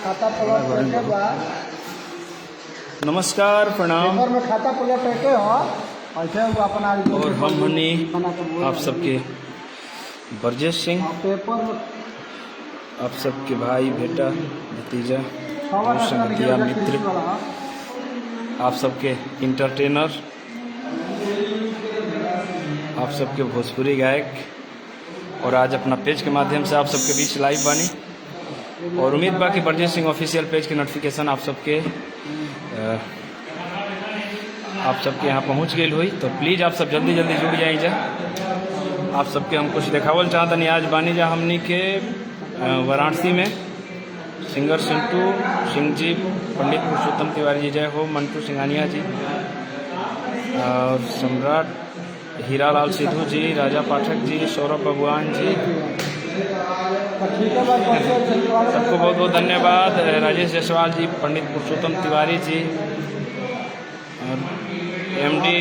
खाता नमस्कार, प्रणाम। में खाता पलट के हो ऐसे अपना और हम हनी आप सबके ब्रजेश सिंह, पेपर में आप सबके भाई, बेटा, भतीजा, संगतिया, मित्र, आप सबके इंटरटेनर, आप सबके भोजपुरी गायक। और आज अपना पेज के माध्यम से आप सबके बीच लाइव बानी और उम्मीद बा कि ब्रजेश सिंह ऑफिशियल पेज के नोटिफिकेशन आप सबके यहाँ पहुंच गई हुई। तो प्लीज़ आप सब जल्दी जल्दी जुड़ जाइए जा। आप सबके हम कुछ देखावल चाहतनी। आज बानी जा हमनी के वाराणसी में सिंगर सिंटू सिंह जी, पंडित पुरुषोत्तम तिवारी जी, जय हो, मंटू सिंघानिया जी और सम्राट हीरालाल सिद्धू जी, राजा पाठक जी, सौरभ भगवान जी, सबको बहुत बहुत धन्यवाद। राजेश जायसवाल जी, पंडित पुरुषोत्तम तिवारी जी और एमडी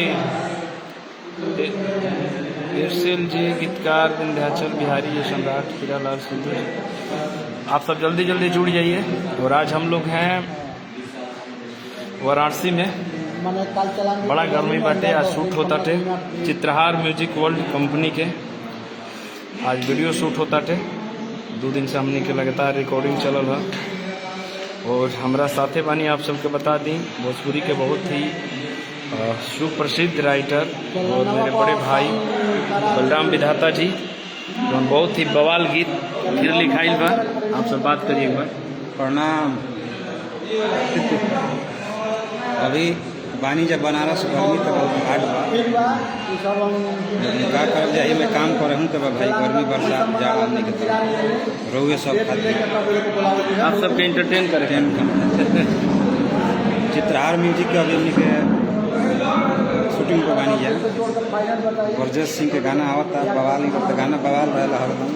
इरसिल जी, गीतकार विंध्याचल बिहारी जी, सम्राट हीरालाल सिद्धू जी। आप सब जल्दी जल्दी जुड़ जाइए। और आज हम लोग हैं वाराणसी में। बड़ा गर्मी बाटे, आज शूट होता थे चित्रहार म्यूजिक वर्ल्ड कंपनी के। आज वीडियो शूट होता थे। 2 दिन से हमने के लगातार रिकॉर्डिंग चलल है। और हमारा साथे बानी आप सबके बता दी भोजपुरी के बहुत ही सुप्रसिद्ध राइटर और मेरे बड़े भाई बलराम विधाता जी, जो बहुत ही बवाल गीत फिर लिखाइल बा। आप सब बात करिए एक बार। प्रणाम। अभी बानी जब बनारस गर्मी तो बहुत हार्ड बा, लेकिन का कर जाइए मैं काम कर हूँ। तब भाई गर्मी बरसात जा नहीं के रोगे सब खाते आप सबके एंटरटेन करें। चित्रहार म्यूजिक के अभी हमने के शूटिंग को गानी जाए। ब्रजेश सिंह के गाना आवता बवाल नहीं करता, गाना बवाल रहा हरदम।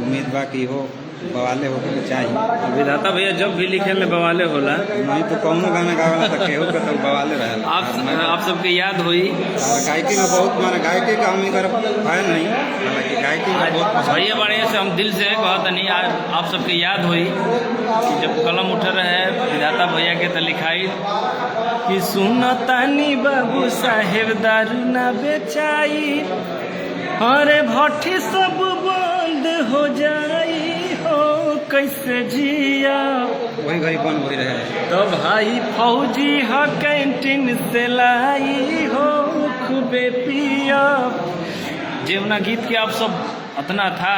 उम्मीद बा कि हो बवाले होके के चाहिए। विधाता भैया जब भी लिखे में बवाले होला, नहीं तो कौनो गाना गावला तो केहू के तो बवाले रहेला। आप सबके याद हुई गायकी में बहुत माना गायकी का हम इनकर भय नहीं, हालांकि गायकी में बहुत भैया बड़े से हम दिल से कहत नहीं। आज आप सबके याद हुई कि जब कलम उठ रहे विधाता भैया के तो लिखाई कि सुनतानी बाबू साहेब दारू ना बेचाई, अरे भट्टी सब बंद हो जाई, हो कैसे जिया। वही घड़ी बंद हो रहे तो भाई फौजी हो कैंटीन से लाई, हो खूबे पिया। जेवना गीत के आप सब इतना था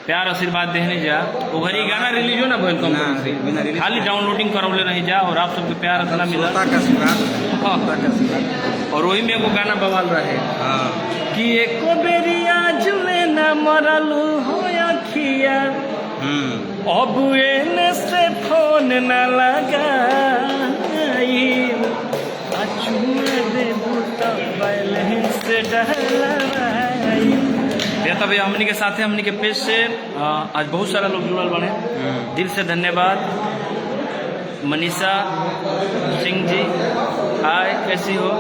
प्यार आशीर्वाद देने जा, वो घड़ी गाना रिलीज हो ना भइल कंपनी, खाली डाउनलोडिंग करवले नहीं जा। और आप सबके प्यार इतना मिला और वही में एगो गाना बवाल रहे कि एको बेरिया जुए ना मरलू हो अखिया, अब एने से फोन न लगाई, से डलाई। बेहतर भैया हमनी के साथ हमनी के पेज से आज बहुत सारा लोग जुड़ल बने, दिल से धन्यवाद। मनीषा सिंह जी, हाय, कैसी हो?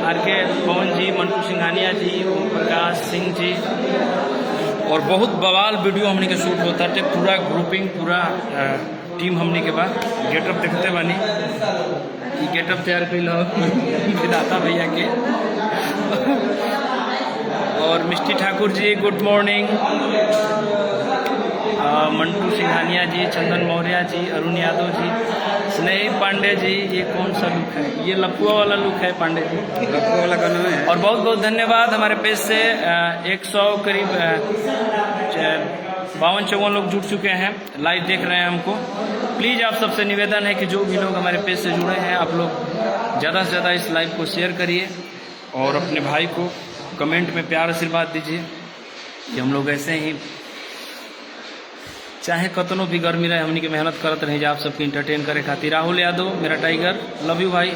आर के पवन जी, मंटू सिंघानिया जी, ओम प्रकाश सिंह जी। और बहुत बवाल वीडियो हमने के शूट होता है, पूरा ग्रुपिंग, पूरा टीम हमने के बाद गेटअप देखते बानी। गेटअप तैयार कर विधाता भैया के और मिष्टी ठाकुर जी, गुड मॉर्निंग। मंटू सिंघानिया जी, चंदन मौर्य जी, अरुण यादव जी, स्नेही पांडे जी। ये कौन सा लुक है? ये लपुआ वाला लुक है पांडे जी, लपुआ वाला गाना है। और बहुत बहुत धन्यवाद। हमारे पेज से 100 करीब 52-54 लोग जुड़ चुके हैं, लाइव देख रहे हैं हमको। प्लीज़ आप सबसे निवेदन है कि जो भी लोग हमारे पेज से जुड़े हैं, आप लोग ज़्यादा से ज़्यादा इस लाइव को शेयर करिए और अपने भाई को कमेंट में प्यार आशीर्वाद दीजिए कि हम लोग ऐसे ही चाहे कतनो भी गर्मी रहे हमनी के मेहनत करत रहे जा आप सबके इंटरटेन करे खातिर। राहुल यादव, मेरा टाइगर, लव यू भाई।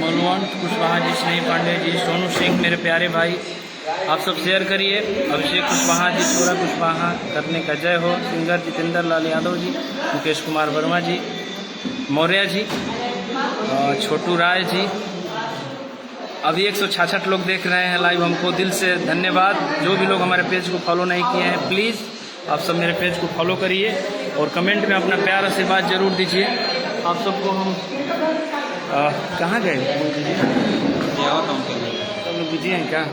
मलवंत कुशवाहा जी, स्नेही पांडे जी, सोनू सिंह, मेरे प्यारे भाई, आप सब शेयर करिए। अभिषेक कुशवाहा जी, छोरा कुशवाहा करने का जय हो। सिंगर जितेंद्र लाल यादव जी, मुकेश कुमार वर्मा जी, मौर्य जी, छोटू राय जी, अभी 166 लोग देख रहे हैं लाइव हमको, दिल से धन्यवाद। जो भी लोग हमारे पेज को फॉलो नहीं किए हैं प्लीज़ आप सब मेरे पेज को फॉलो करिए और कमेंट में अपना प्यार आशीर्वाद जरूर दीजिए। आप सबको हम कहाँ गए सब लोग बिजी हैं क्या?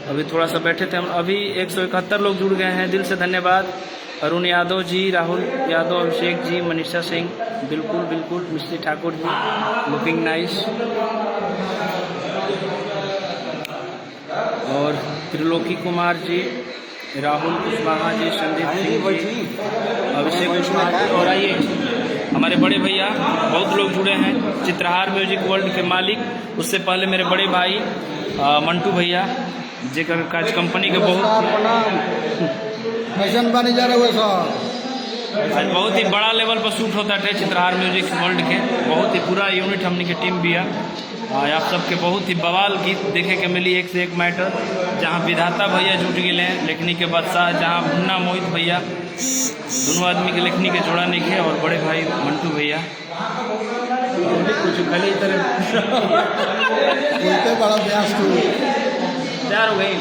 अभी थोड़ा सा बैठे थे हम। अभी 171 लोग जुड़ गए हैं, दिल से धन्यवाद। अरुण यादव जी, राहुल यादव, अभिषेक जी, मनीषा सिंह, बिल्कुल बिल्कुल, मिश्री ठाकुर जी, लुकिंग नाइस, और त्रिलोकी कुमार जी, राहुल कुशवाहा जी, संदीप सिंह जी, अभिषेक कुशवाहा जी, और आइए हमारे बड़े भैया बहुत लोग जुड़े हैं, चित्रहार म्यूजिक वर्ल्ड के मालिक। उससे पहले मेरे बड़े भाई मंटू भैया जेकर काज कंपनी के कैसन बनी जा रहे सर? आज बहुत ही बड़ा लेवल पर शूट होता है चित्रहार म्यूजिक वर्ल्ड के, बहुत ही पूरा यूनिट हमने की टीम भी है। आप सबके बहुत ही बवाल गीत देखे के मिली, एक से एक मैटर, जहाँ विधाता भैया जुट गए हैं लेखनी के बादशाह, जहाँ मुन्ना मोहित भैया दोनों आदमी के लेखनी के जोड़ा नहीं है, और बड़े भाई मंटू भैया कुछ खाली बड़ा ब्यास तैयार हो गई।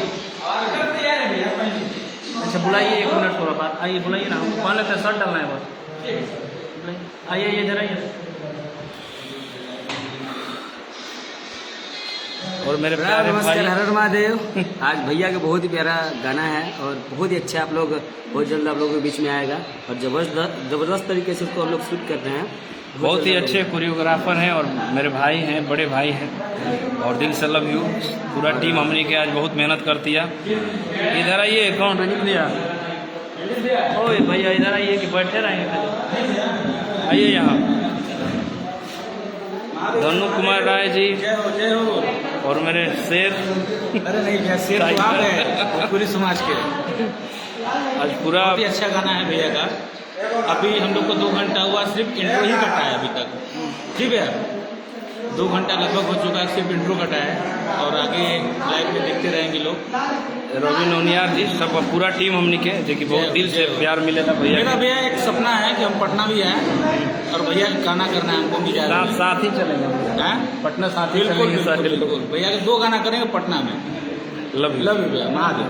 अच्छा बुलाइए, 1 मिनट थोड़ा बात, आइए बुलाइए ना, हमको पहले तो शर्ट डालना है बस। आइए ये जरा और मेरे प्यारे भाई हर हर महादेव। आज भैया का बहुत ही प्यारा गाना है और बहुत ही अच्छा, आप लोग बहुत जल्द आप लोगों के बीच में आएगा और जबरदस्त तरीके से उसको हम लोग शूट करते हैं। बहुत ही अच्छे कोरियोग्राफर हैं और मेरे भाई हैं, बड़े भाई हैं, और दिल से लव यू। पूरा टीम हमने के आज बहुत मेहनत करती है। इधर आइए, कौन रंजित भैया, ओए भैया इधर आइए कि बैठे रहेंगे, आइए यहाँ। धनु कुमार राय जी और मेरे शेर, अरे नहीं शेर तो आप हैं पूरी समाज के। आज पूरा बहुत ही अच्छा गाना है भैया का। अभी हम लोग को 2 घंटा हुआ, सिर्फ इंट्रो ही कटा है अभी तक, ठीक है। 2 घंटा लगभग हो चुका है, सिर्फ इंट्रो कटा है और आगे लाइव में देखते रहेंगे लोग। रवि नौनियार जी, सब पूरा टीम हमने के जो कि बहुत दिल से प्यार मिलेगा भैया। मेरा भैया एक सपना है कि हम पटना भी आए और भैया गाना करना है हमको भी जा रहा है। साथ ही चलेंगे पटना, साथ ही बिल्कुल चलेंगे। बिल्कुल भैया के 2 गाना करेंगे पटना में। लव लव यू भैया, महादेव।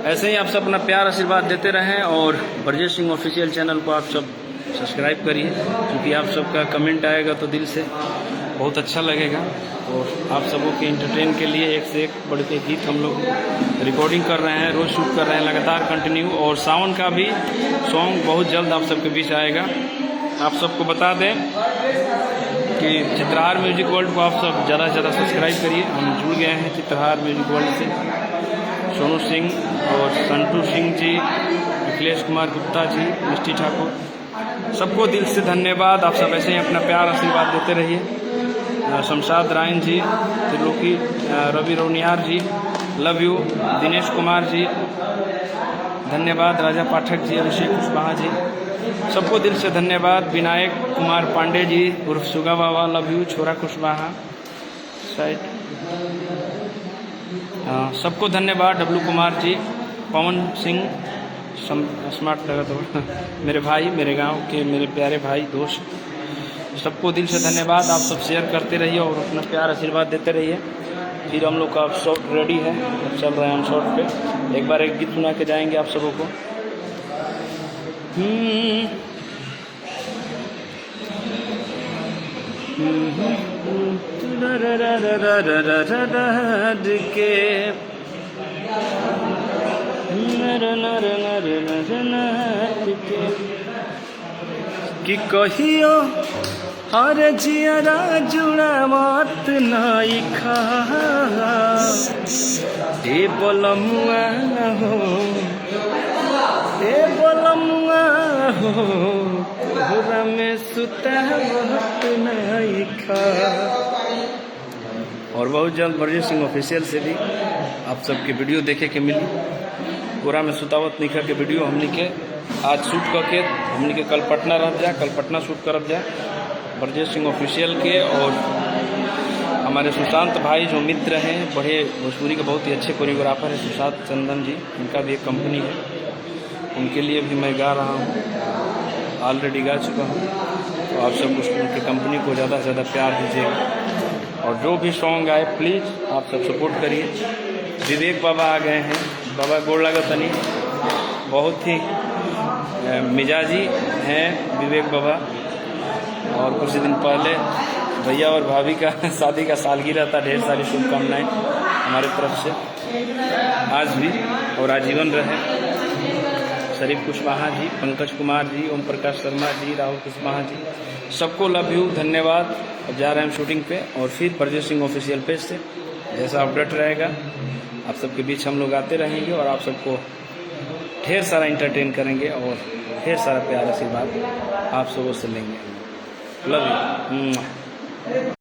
ऐसे ही आप सब अपना प्यार आशीर्वाद देते रहें और ब्रजेश सिंह ऑफिशियल चैनल को आप सब सब्सक्राइब करिए, क्योंकि आप सबका कमेंट आएगा तो दिल से बहुत अच्छा लगेगा। और आप सबों के एंटरटेन के लिए एक से एक बढ़ के गीत हम लोग रिकॉर्डिंग कर रहे हैं, रोज़ शूट कर रहे हैं लगातार कंटिन्यू। और सावन का भी सॉन्ग बहुत जल्द आप सबके बीच आएगा। आप सबको बता दें कि चित्रहार म्यूजिक वर्ल्ड को आप सब ज़्यादा से ज़्यादा सब्सक्राइब करिए। हम जुड़ गए हैं चित्रहार म्यूजिक वर्ल्ड से, सोनू सिंह और संटू सिंह जी, अखिलेश कुमार गुप्ता जी, मिष्टी ठाकुर, सबको दिल से धन्यवाद। आप सब ऐसे ही अपना प्यार आशीर्वाद देते रहिए। Shamshad Rayan ji, Triloki, Ravi Rauniyar ji, love you. दिनेश कुमार जी धन्यवाद, राजा पाठक जी, अभिषेक कुशवाहा जी, सबको दिल से धन्यवाद। विनायक कुमार पांडे जी उर्फ सुगा बाबा, लव यू। छोरा कुशवाहा साइड, सबको धन्यवाद। डब्लू कुमार जी, पवन सिंह, स्मार्ट लगा तो मेरे भाई, मेरे गांव के मेरे प्यारे भाई दोस्त, सबको दिल से धन्यवाद। आप सब शेयर करते रहिए और अपना प्यार आशीर्वाद देते रहिए। फिर हम लोग का शॉट रेडी है, चल रहे हैं हम शॉट पे। एक बार एक गीत सुना के जाएंगे आप सबों को। कि कहियो हर जियरा जुड़ा मत नाई खा, ए बोलमुआ हो, ए बोलमुआ हो, घोरा में सुता मत नाई खा। और बहुत जल्द ब्रजेश सिंह ऑफिशियल से भी आप सबके वीडियो देखे के मिली। पूरा में सुतावत निखा के वीडियो हमने के आज शूट करके हमने के कल पटना रह जाए, कल पटना शूट करब जाए ब्रजेश सिंह ऑफिशियल के। और हमारे सुशांत भाई जो मित्र हैं, बड़े भोजपुरी के बहुत ही अच्छे कोरियोग्राफर हैं, सुशांत चंदन जी, उनका भी एक कंपनी है, उनके लिए भी मैं गा रहा हूँ, ऑलरेडी गा चुका हूँ। तो आप सब उनकी कंपनी को ज़्यादा से ज़्यादा प्यार दीजिएगा। और जो भी सॉन्ग आए प्लीज़ आप सब सपोर्ट करिए। विवेक बाबा आ गए हैं, बाबा गोड़ लगा तनी, बहुत ही मिजाजी हैं विवेक बाबा। और कुछ दिन पहले भैया और भाभी का शादी का सालगिरह था, ढेर सारी शुभकामनाएं हमारे तरफ से आज भी और आजीवन रहे। शरीफ कुशवाहा जी, पंकज कुमार जी, ओम प्रकाश शर्मा जी, राहुल कुशवाहा जी, सबको लव यू, धन्यवाद। अब जा रहे हैं हम शूटिंग पे और फिर परजय सिंह ऑफिशियल पेज से जैसा अपडेट रहेगा आप सबके बीच हम लोग आते रहेंगे और आप सबको ढेर सारा इंटरटेन करेंगे और ढेर सारा प्यार आशीर्वाद आप सबों से लेंगे। Love you.